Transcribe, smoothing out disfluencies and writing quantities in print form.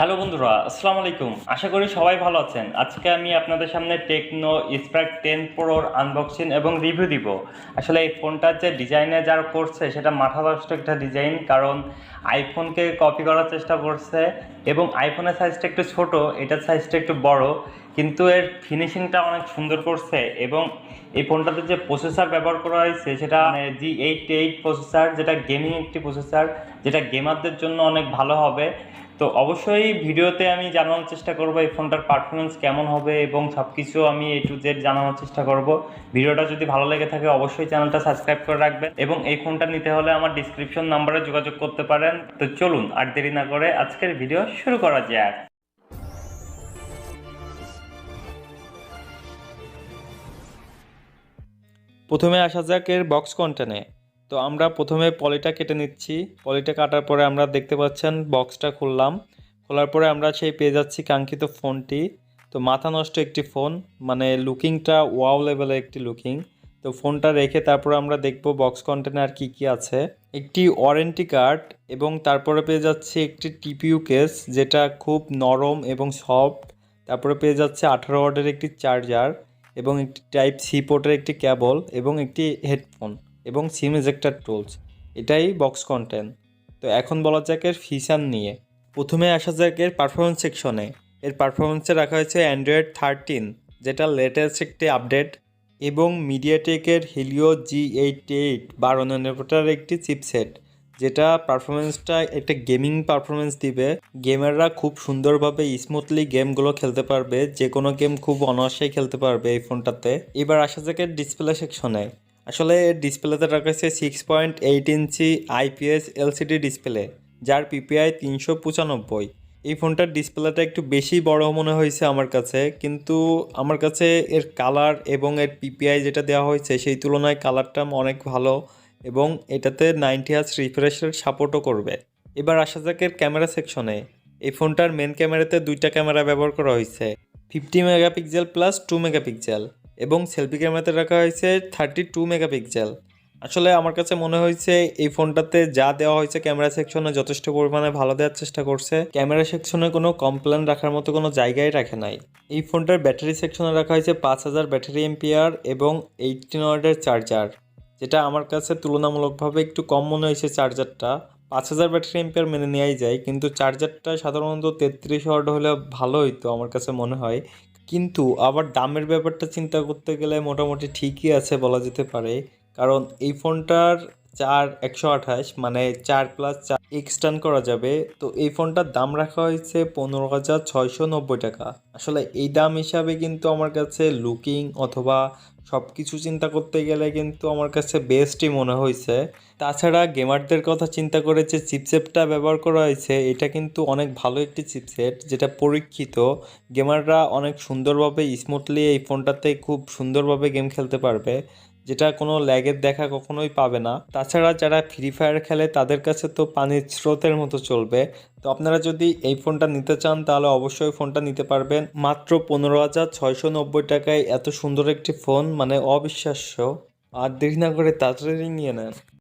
Hello বন্ধুরা, আসসালামু আলাইকুম। আশা করি সবাই ভালো আছেন। আজকে আমি আপনাদের সামনে টেকনো স্পার্ক 10 প্রোর আনবক্সিং এবং রিভিউ দিব। আসলে এই ফোনটার যে ডিজাইনে যারা করছে সেটা মাথা নষ্ট একটা ডিজাইন, কারণ আইফোনকে কপি করার চেষ্টা করছে এবং আইফোনের সাইজটা একটু ছোট, এটার সাইজটা একটু বড়, কিন্তু এর ফিনিশিংটা অনেক সুন্দর করছে। এবং এই ফোনটাতে যে প্রসেসর ব্যবহার করা হয়েছে সেটা G88 প্রসেসর, যেটা গেমিং একটি প্রসেসর, যেটা গেমারদের জন্য অনেক ভালো হবে। তো অবশ্যই ভিডিওতে আমি জানানোর চেষ্টা করব এই ফোনটার পারফরমেন্স কেমন হবে এবং সব কিছু আমি A to Z জানানোর চেষ্টা করব। ভিডিওটা যদি ভালো লেগে থাকে অবশ্যই চ্যানেলটা সাবস্ক্রাইব করে রাখবেন এবং এই ফোনটা নিতে হলে আমার ডিসক্রিপশন নাম্বারে যোগাযোগ করতে পারেন। তো চলুন আর দেরি না করে আজকের ভিডিও শুরু করা যাক। প্রথমে আসা যাক এর বক্স কন্টেন্টে। তো আমরা প্রথমে পলিটা কেটে নিচ্ছি। পলিটা কাটার পরে আমরা দেখতে পাচ্ছেন বক্সটা খুললাম। খোলার পরে আমরা সেই পেয়ে যাচ্ছি কাঙ্ক্ষিত ফোনটি। তো মাথা নষ্ট একটি ফোন, মানে লুকিংটা ওয়াও লেভেলের একটি লুকিং। তো ফোনটা রেখে তারপরে আমরা দেখব বক্স কন্টেন্টে আর কী কী আছে। একটি ওয়ারেন্টি কার্ড এবং তারপরে পেয়ে যাচ্ছি একটি টিপিইউ কেস, যেটা খুব নরম এবং সফট। তারপরে পেয়ে যাচ্ছে 18 ওয়াটের একটি চার্জার এবং একটি টাইপ সি পোর্টের একটি কেবল এবং একটি হেডফোন এবং সিম এজেক্টর টুলস। এটাই বক্স কন্টেন্ট। তো এখন বলা যাক এর ফিচার নিয়ে। প্রথমে আসা যাক এর পারফরমেন্স সেকশনে। এর পারফরমেন্সে রাখা হয়েছে অ্যান্ড্রয়েড 13, যেটা লেটেস্ট একটি আপডেট, এবং মিডিয়াটেকের হিলিও G88 12 ন্যানোমিটার একটি চিপসেট, যেটা পারফরমেন্সটা একটা গেমিং পারফরমেন্স দিবে। গেমাররা খুব সুন্দরভাবে স্মুথলি গেমগুলো খেলতে পারবে, যে কোনো গেম খুব অনায়াসেই খেলতে পারবে এই ফোনটাতে। এবার আসা যাক এর ডিসপ্লে সেকশনে। আসলে এর ডিসপ্লেতে রাখা হয়েছে 6.8 ইঞ্চি IPS LCD ডিসপ্লে, যার PPI 395। এই ফোনটার ডিসপ্লেটা একটু বেশি বড় মনে হয়েছে আমার কাছে, কিন্তু আমার কাছে এর কালার এবং এর PPI যেটা দেওয়া হয়েছে সেই তুলনায় কালারটা অনেক ভালো এবং এটাতে 90 Hz রিফ্রেশের সাপোর্টও করবে। এবার আসা যাক এর ক্যামেরা সেকশনে। এই ফোনটার মেন ক্যামেরাতে দুইটা ক্যামেরা ব্যবহার করা হয়েছে, 50 মেগাপিক্সেল প্লাস 2 মেগাপিক্সেল, এবং সেলফি ক্যামেরাতে রাখা হয়েছে 32 মেগাপিক্সেল। আসলে আমার কাছে মনে হয়েছে এই ফোনটাতে যা দেওয়া হয়েছে ক্যামেরা সেকশনে যথেষ্ট পরিমাণে ভালো দেওয়ার চেষ্টা করছে। ক্যামেরা সেকশনে কোনো কমপ্লেন রাখার মতো কোনো জায়গায় রাখে নাই। এই ফোনটার ব্যাটারি সেকশনে রাখা হয়েছে 5000 ব্যাটারি এমপিআর এবং 18 ওয়াটের চার্জার, যেটা আমার কাছে তুলনামূলকভাবে একটু কম মনে হয়েছে চার্জারটা। 5000 ব্যাটারি এমপিআর মেনে নেওয়াই যায়, কিন্তু চার্জারটা সাধারণত 33 ওয়াট হলে ভালো হইতো আমার কাছে মনে হয়। কিন্তু আবার দামের ব্যাপারটা চিন্তা করতে গেলে মোটামুটি ঠিকই আছে বলা যেতে পারে, কারণ এই ফোনটার 128 মানে 4+4 এক্সটেন্ড করা যাবে। তো এই ফোনটার দাম রাখা হয়েছে 15,690 টাকা। আসলে এই দাম হিসাবে কিন্তু আমার কাছে লুকিং অথবা সব কিছু চিন্তা করতে গেলে কিন্তু আমার কাছে বেস্টই মনে হয়েছে। তাছাড়া গেমারদের কথা চিন্তা করে যে চিপসেটটা ব্যবহার করা হয়েছে এটা কিন্তু অনেক ভালো একটি চিপসেট, যেটা পরীক্ষিত। গেমাররা অনেক সুন্দরভাবে স্মুথলি এই ফোনটাতে খুব সুন্দরভাবে গেম খেলতে পারবে, যেটা কোনো ল্যাগের দেখা কখনোই পাবে না। তাছাড়া যারা ফ্রি ফায়ার খেলে তাদের কাছে তো পানির স্রোতের মতো চলবে। তো আপনারা যদি এই ফোনটা নিতে চান তাহলে অবশ্যই ফোনটা নিতে পারবেন মাত্র 15,690 টাকায়। এত সুন্দর একটি ফোন মানে অবিশ্বাস্য। আর দেরি না করে তাড়াতাড়ি নিয়ে নেন।